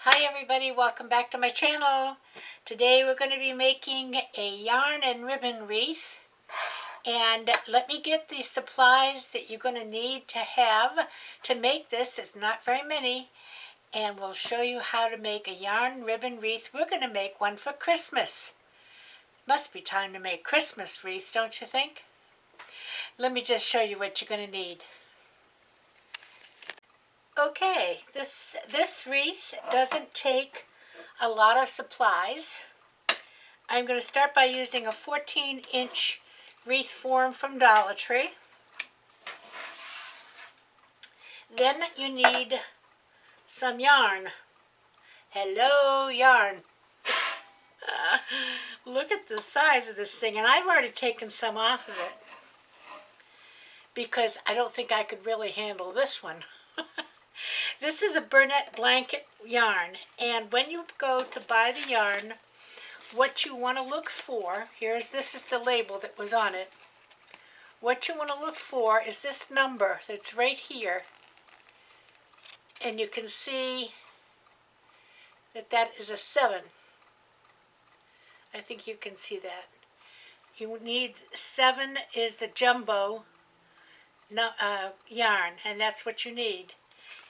Hi everybody, welcome back to my channel. Today we're going to be making a yarn and ribbon wreath. And let me get the supplies that you're going to need to have to make this. It's not very many. And we'll show you how to make a yarn ribbon wreath. We're going to make one for Christmas. Must be time to make Christmas wreath, don't you think? Let me just show you what you're going to need. Okay, this wreath doesn't take a lot of supplies. I'm going to start by using a 14-inch wreath form from Dollar Tree. Then you need some yarn. Hello, yarn. Look at the size of this thing, and I've already taken some off of it because I don't think I could really handle this one. This is a Burnett blanket yarn, and when you go to buy the yarn, what you want to look for, this is the label that was on it. What you want to look for is this number that's right here, and you can see that that is a 7. I think you can see that. You need 7 is the jumbo yarn, and that's what you need.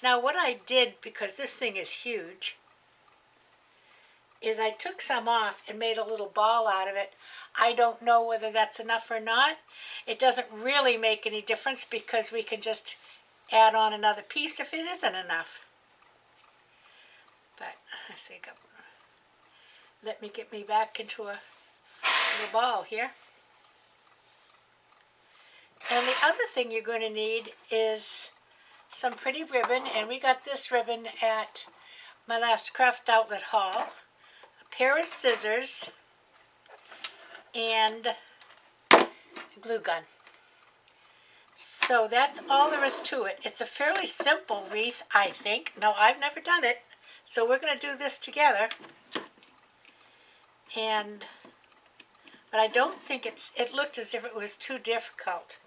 Now what I did, because this thing is huge, is I took some off and made a little ball out of it. I don't know whether that's enough or not. It doesn't really make any difference because we can just add on another piece if it isn't enough. But I see, let me get me back into a little ball here. And the other thing you're going to need is some pretty ribbon, and we got this ribbon at my last Craftoutlet haul. A pair of scissors and a glue gun. So that's all there is to it. It's a fairly simple wreath, I think. No, I've never done it, so we're going to do this together. But I don't think it looked as if it was too difficult.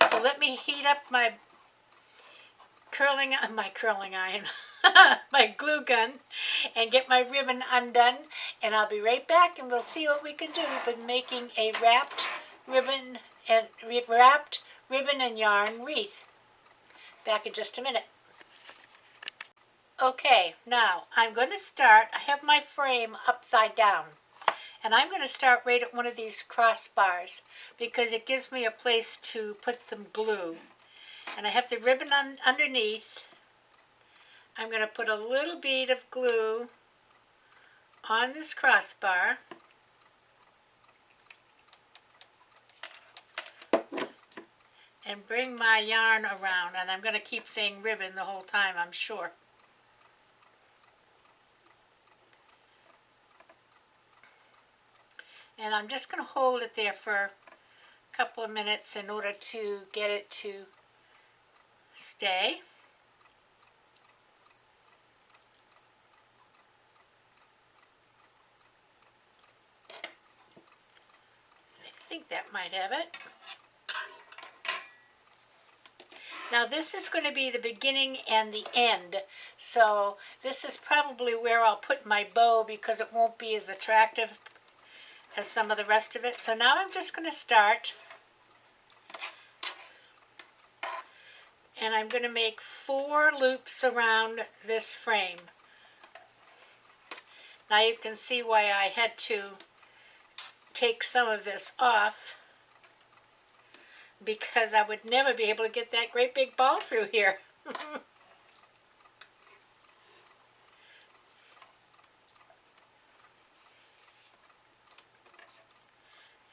So let me heat up my curling iron, my glue gun, and get my ribbon undone, and I'll be right back, and we'll see what we can do with making a wrapped ribbon and yarn wreath. Back in just a minute. Okay, now I'm going to start. I have my frame upside down, and I'm going to start right at one of these crossbars because it gives me a place to put some glue. And I have the ribbon underneath. I'm going to put a little bead of glue on this crossbar. And bring my yarn around. And I'm going to keep saying ribbon the whole time, I'm sure. And I'm just going to hold it there for a couple of minutes in order to get it to stay. I think that might have it. Now this is going to be the beginning and the end, so this is probably where I'll put my bow because it won't be as attractive as some of the rest of it. So now I'm just going to start, and I'm going to make 4 loops around this frame. Now you can see why I had to take some of this off, because I would never be able to get that great big ball through here.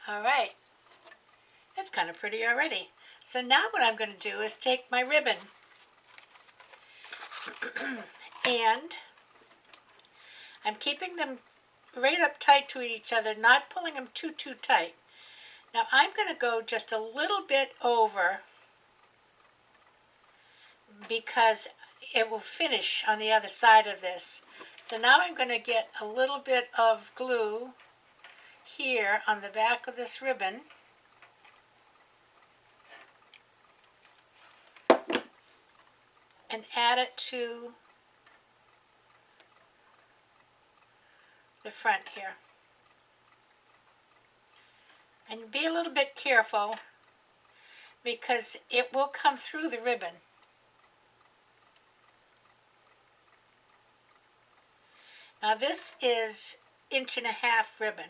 Alright, that's kind of pretty already. So now what I'm going to do is take my ribbon and I'm keeping them right up tight to each other, not pulling them too tight. Now I'm going to go just a little bit over because it will finish on the other side of this. So now I'm going to get a little bit of glue here on the back of this ribbon. And add it to the front here. And be a little bit careful because it will come through the ribbon. Now this is 1.5 inch ribbon.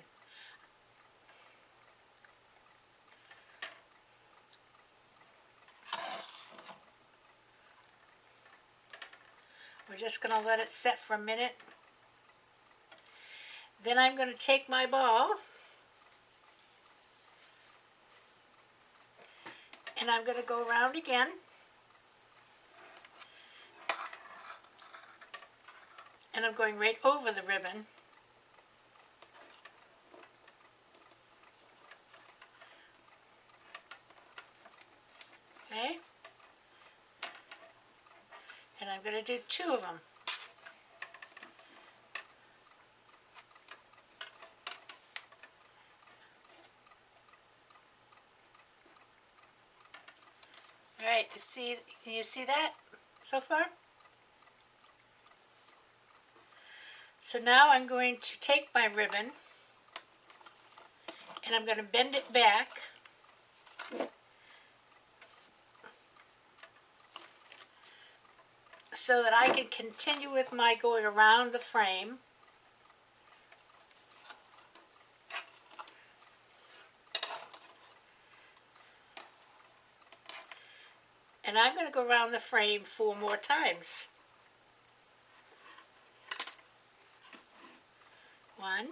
We're just going to let it set for a minute. Then I'm going to take my ball and I'm going to go around again. And I'm going right over the ribbon. Okay? And I'm going to do 2 of them. All right, can you see that so far? So now I'm going to take my ribbon and I'm going to bend it back so that I can continue with my going around the frame. And I'm going to go around the frame 4 more times. 1,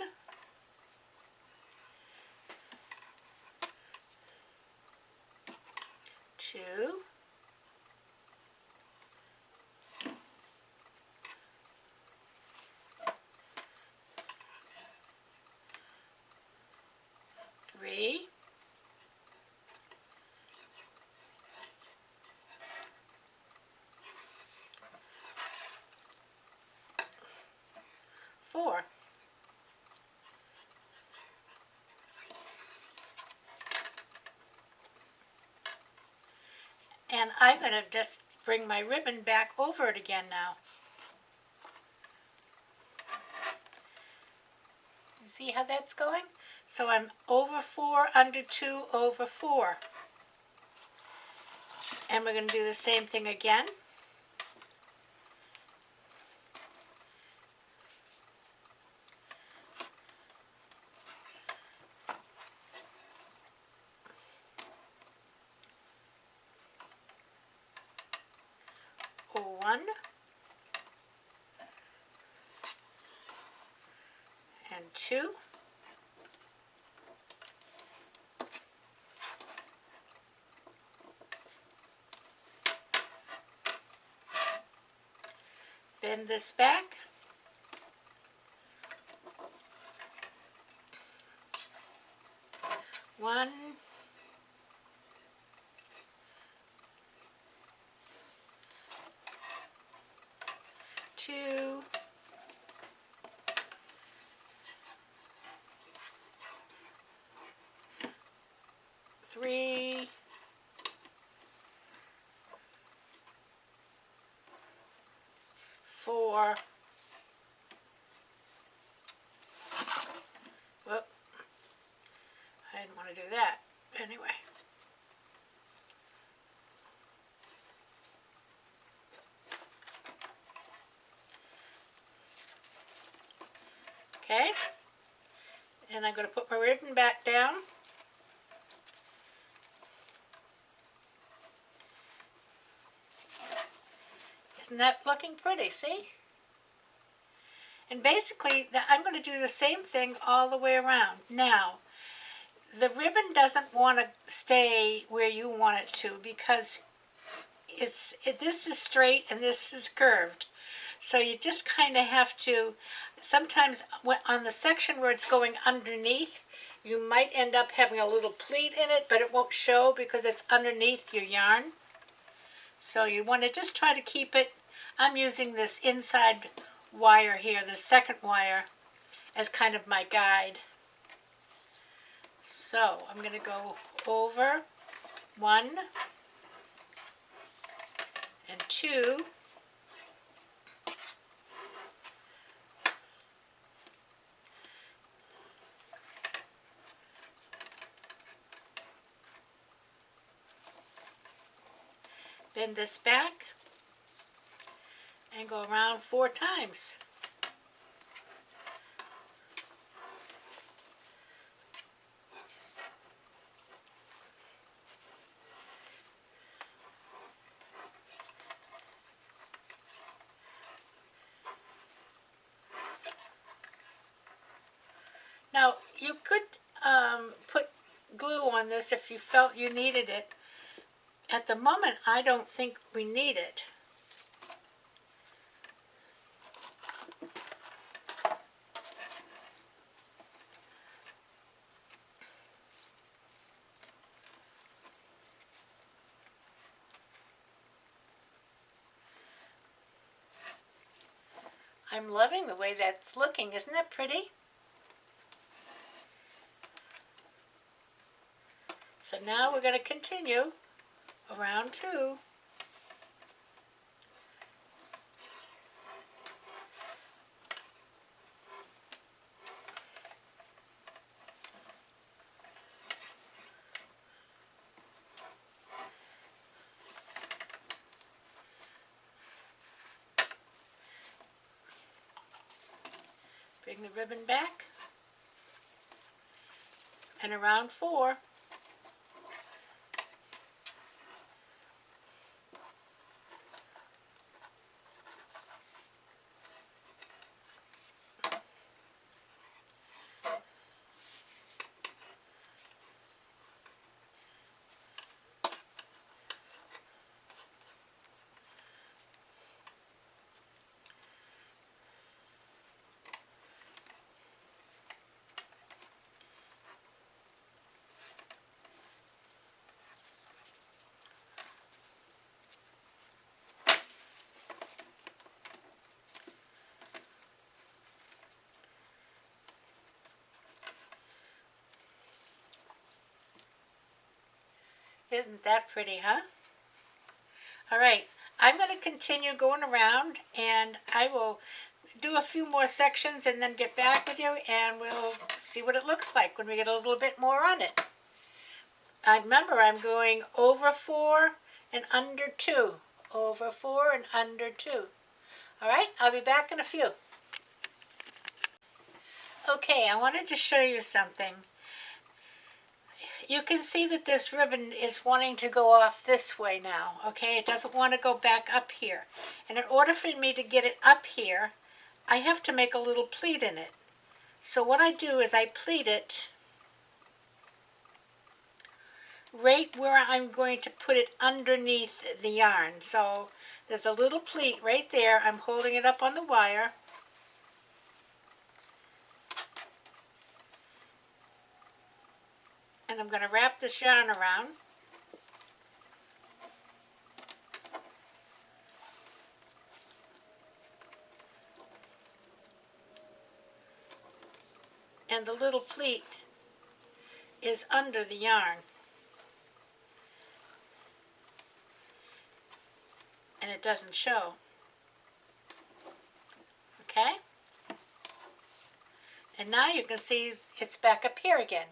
2, 3, 4. And I'm going to just bring my ribbon back over it again now. You see how that's going? So I'm over 4, under 2, over 4. And we're going to do the same thing again. One and 2. Bend this back. One, 2, 3, 4. Whoop. I didn't want to do that. Anyway. Okay. And I'm going to put my ribbon back down. Isn't that looking pretty? See? And basically, I'm going to do the same thing all the way around. Now, the ribbon doesn't want to stay where you want it to because this is straight and this is curved. So you just kind of have to, sometimes on the section where it's going underneath, you might end up having a little pleat in it, but it won't show because it's underneath your yarn. So you want to just try to keep it, I'm using this inside wire here, the second wire, as kind of my guide. So I'm going to go over 1 and 2, Bend this back and go around 4 times. Now, you could put glue on this if you felt you needed it. At the moment, I don't think we need it. I'm loving the way that's looking. Isn't that pretty? So now we're going to continue around 2. Bring the ribbon back and around 4. Isn't that pretty, huh? All right, I'm going to continue going around, and I will do a few more sections and then get back with you, and we'll see what it looks like when we get a little bit more on it. I remember I'm going over 4 and under 2. Over 4 and under 2. All right, I'll be back in a few. Okay, I wanted to show you something. You can see that this ribbon is wanting to go off this way now, okay? It doesn't want to go back up here. And in order for me to get it up here, I have to make a little pleat in it. So what I do is I pleat it right where I'm going to put it underneath the yarn. So there's a little pleat right there. I'm holding it up on the wire. And I'm going to wrap this yarn around. And the little pleat is under the yarn. And it doesn't show. Okay? And now you can see it's back up here again.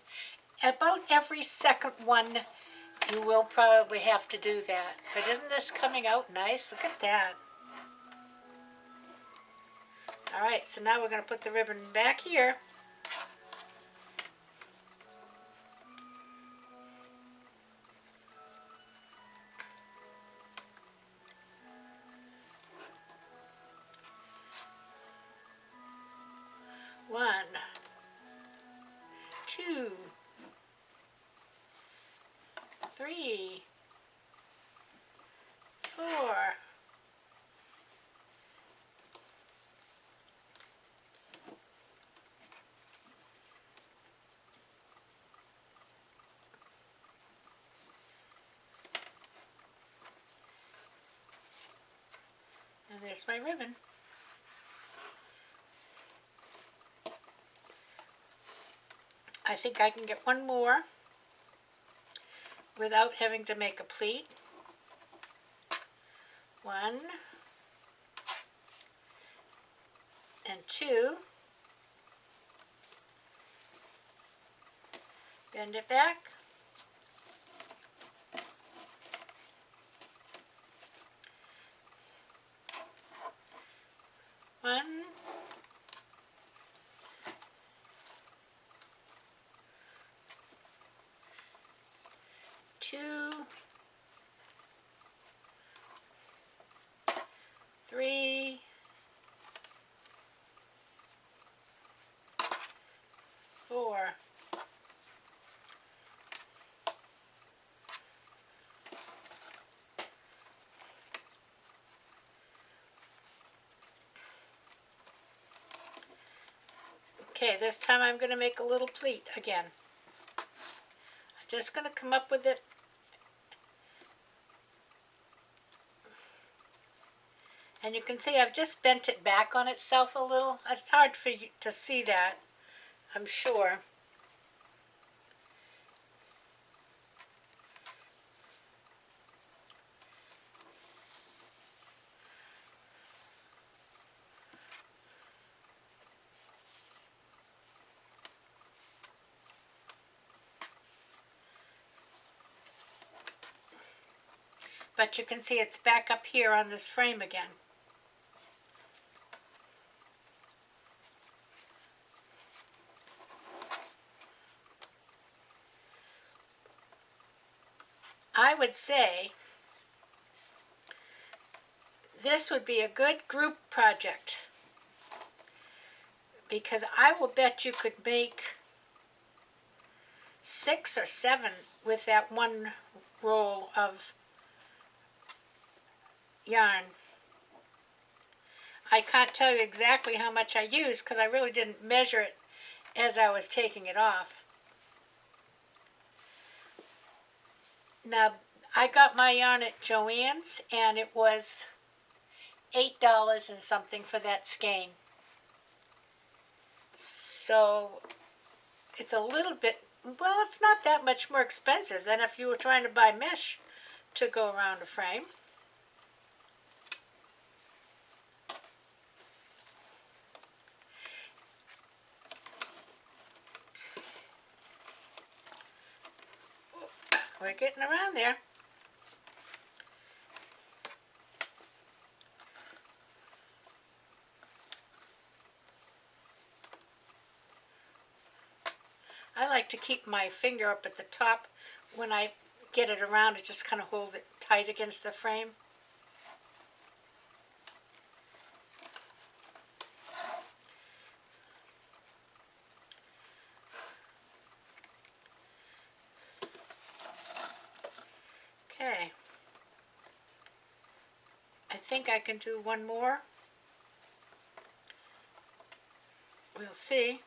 About every second one, you will probably have to do that. But isn't this coming out nice? Look at that. All right, so now we're going to put the ribbon back here. One, 2, 3, 4. And there's my ribbon. I think I can get one more without having to make a pleat. 1 and 2. Bend it back. 1, 2, 3, 4. Okay, this time I'm going to make a little pleat again. I'm just going to come up with it. And you can see I've just bent it back on itself a little. It's hard for you to see that, I'm sure. But you can see it's back up here on this frame again. I would say this would be a good group project, because I will bet you could make 6 or 7 with that one roll of yarn. I can't tell you exactly how much I used because I really didn't measure it as I was taking it off. Now, I got my yarn at Joanns, and it was $8 and something for that skein. So it's a little bit, well, it's not that much more expensive than if you were trying to buy mesh to go around a frame. We're getting around there. I like to keep my finger up at the top. When I get it around, it just kind of holds it tight against the frame. Okay. I think I can do one more. We'll see.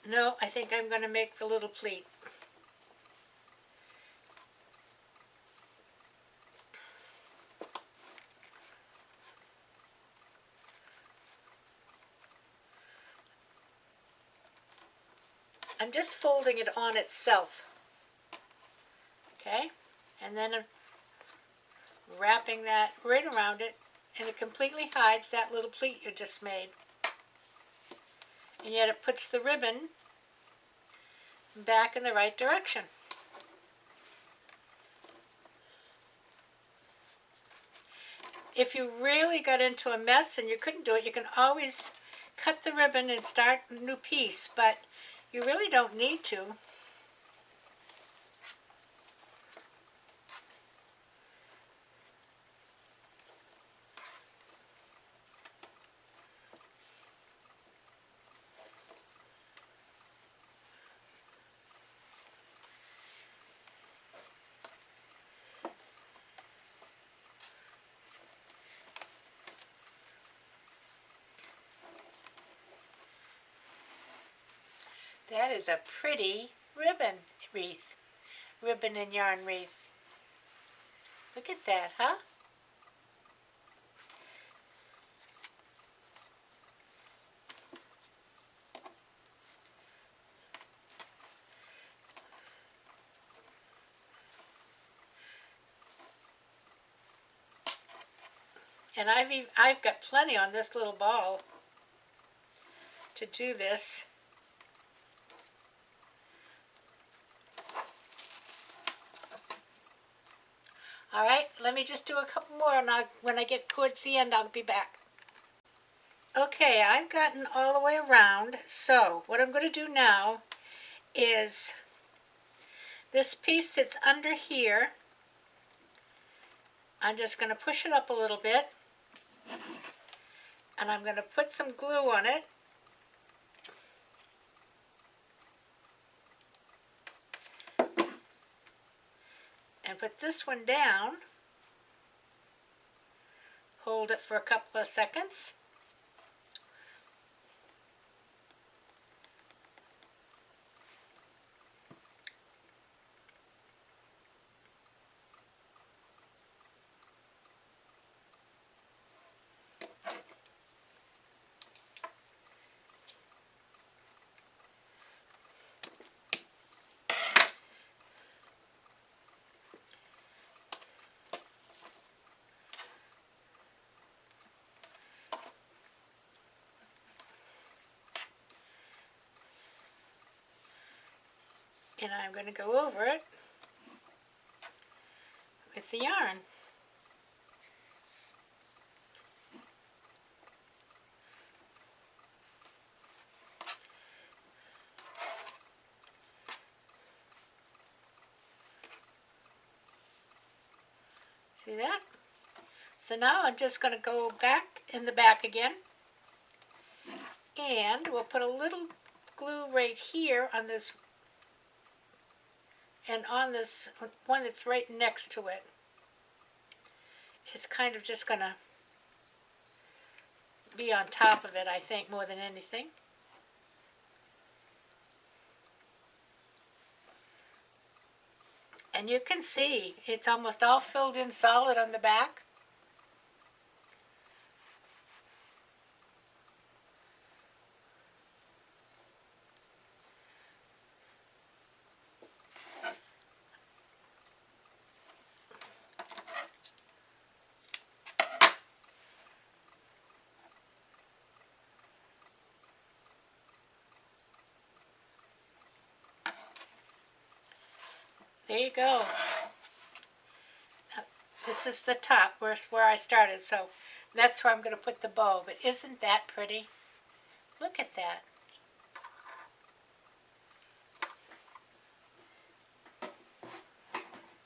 No, I think I'm going to make the little pleat. I'm just folding it on itself. Okay? And then I'm wrapping that right around it, and it completely hides that little pleat you just made. And yet it puts the ribbon back in the right direction. If you really got into a mess and you couldn't do it, you can always cut the ribbon and start a new piece, but you really don't need to. That is a pretty ribbon wreath. Ribbon and yarn wreath. Look at that, huh? And I've got plenty on this little ball to do this. let me just do a couple more, and when I get towards the end, I'll be back. Okay, I've gotten all the way around, so what I'm going to do now is this piece that's under here, I'm just going to push it up a little bit, and I'm going to put some glue on it. And put this one down. Hold it for a couple of seconds. And I'm going to go over it with the yarn. See that? So now I'm just going to go back in the back again, and we'll put a little glue right here on this, and on this one that's right next to it. It's kind of just going to be on top of it, I think, more than anything. And you can see it's almost all filled in solid on the back. There you go. Now, this is the top where I started, so that's where I'm going to put the bow. But isn't that pretty? Look at that.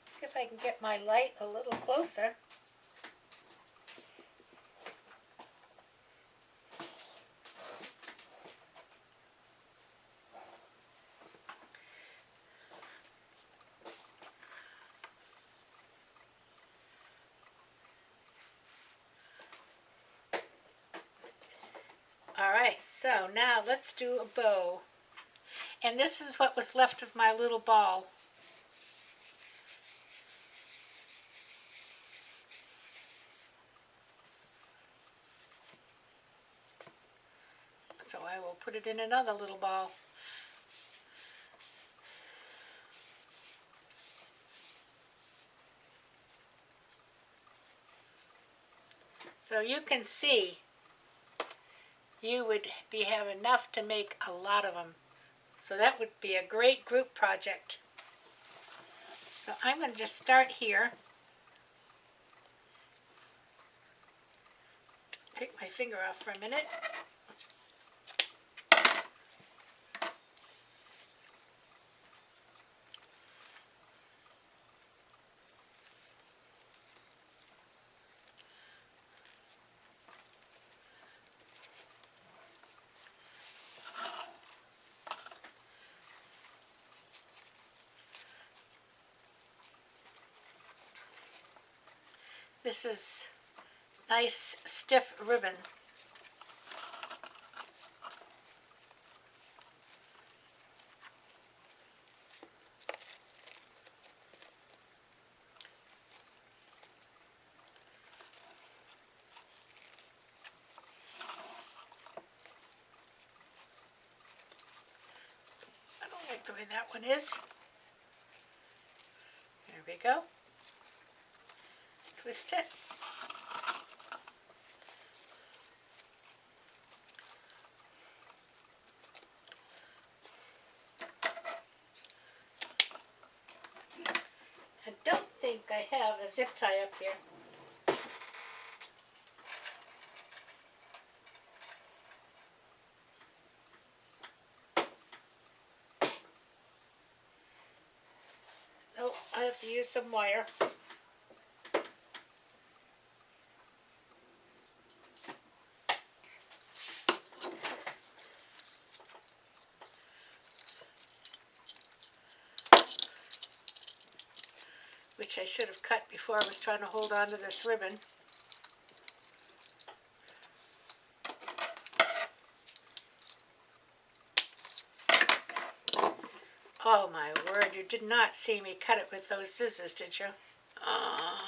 See if I can get my light a little closer. Alright, so now let's do a bow. And this is what was left of my little ball. So I will put it in another little ball. So you can see you would have enough to make a lot of them. So that would be a great group project. So I'm going to just start here. Take my finger off for a minute. This is nice stiff ribbon. I don't like the way that one is. There we go. Twist it. I don't think I have a zip tie up here. Oh, I have to use some wire. Which I should have cut before I was trying to hold on to this ribbon. Oh my word, you did not see me cut it with those scissors, did you? Oh.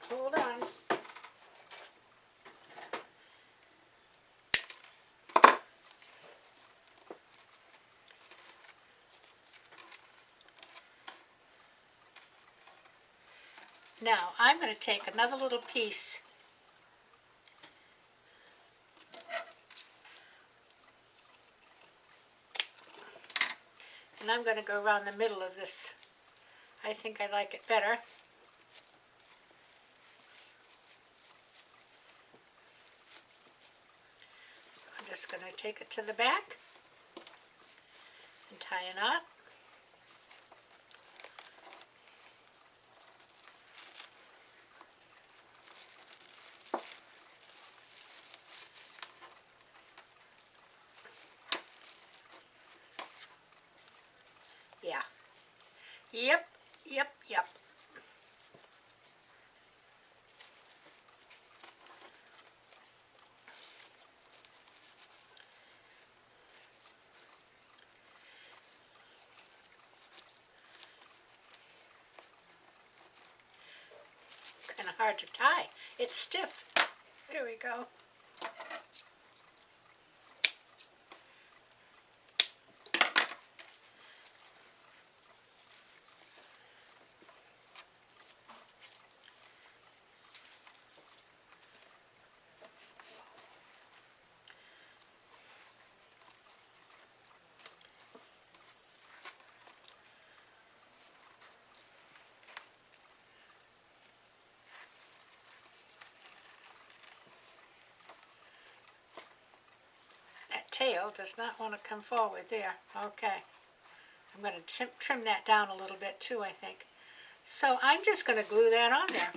Hold on. Now, I'm going to take another little piece and I'm going to go around the middle of this. I think I like it better. So I'm just going to take it to the back and tie a knot. Yeah. Yep, yep, yep. Kind of hard to tie. It's stiff. There we go. That tail does not want to come forward there. Okay. I'm going to trim that down a little bit too, I think. So I'm just going to glue that on there.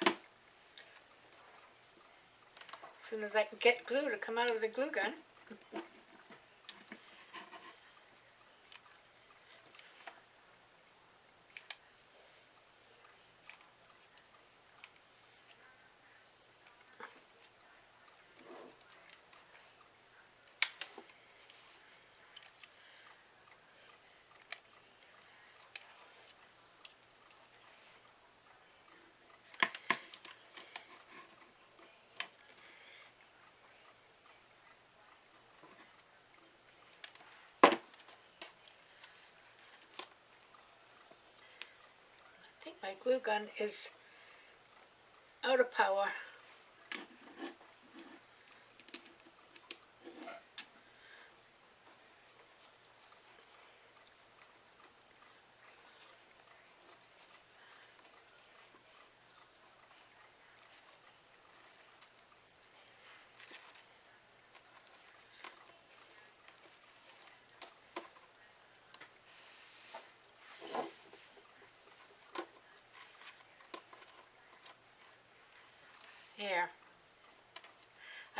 As soon as I can get glue to come out of the glue gun. I think my glue gun is out of power.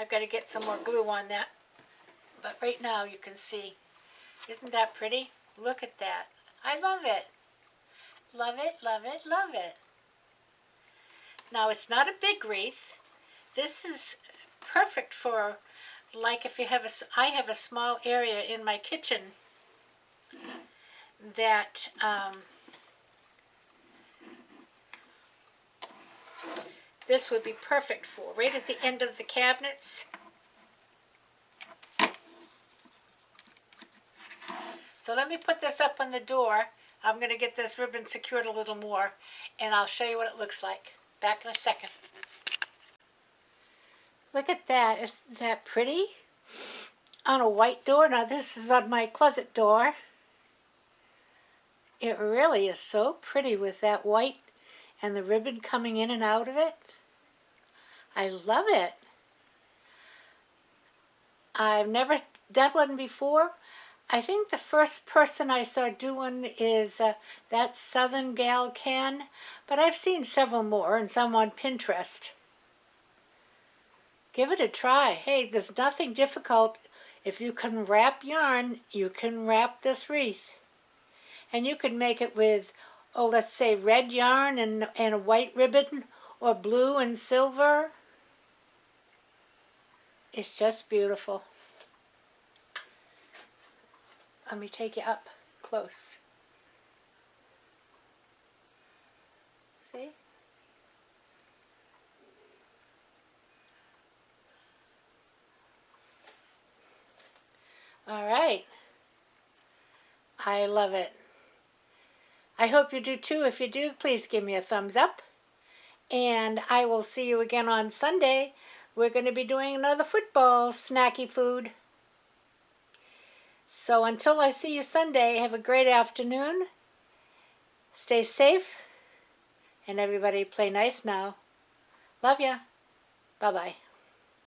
I've got to get some more glue on that. But right now you can see, isn't that pretty? Look at that. I love it. Love it, love it, love it. Now it's not a big wreath. This is perfect for, like, if you have I have a small area in my kitchen that this would be perfect for, right at the end of the cabinets. So let me put this up on the door. I'm going to get this ribbon secured a little more, and I'll show you what it looks like. Back in a second. Look at that. Isn't that pretty? On a white door. Now this is on my closet door. It really is so pretty with that white and the ribbon coming in and out of it. I love it. I've never done one before. I think the first person I saw do one is that Southern gal Ken, but I've seen several more and some on Pinterest. Give it a try. Hey, there's nothing difficult. If you can wrap yarn, you can wrap this wreath. And you can make it with, oh, let's say red yarn and a white ribbon, or blue and silver. It's just beautiful. Let me take you up close. See? All right. I love it. I hope you do too. If you do, please give me a thumbs up. And I will see you again on Sunday. We're going to be doing another football snacky food. So until I see you Sunday, have a great afternoon. Stay safe. And everybody play nice now. Love ya. Bye-bye.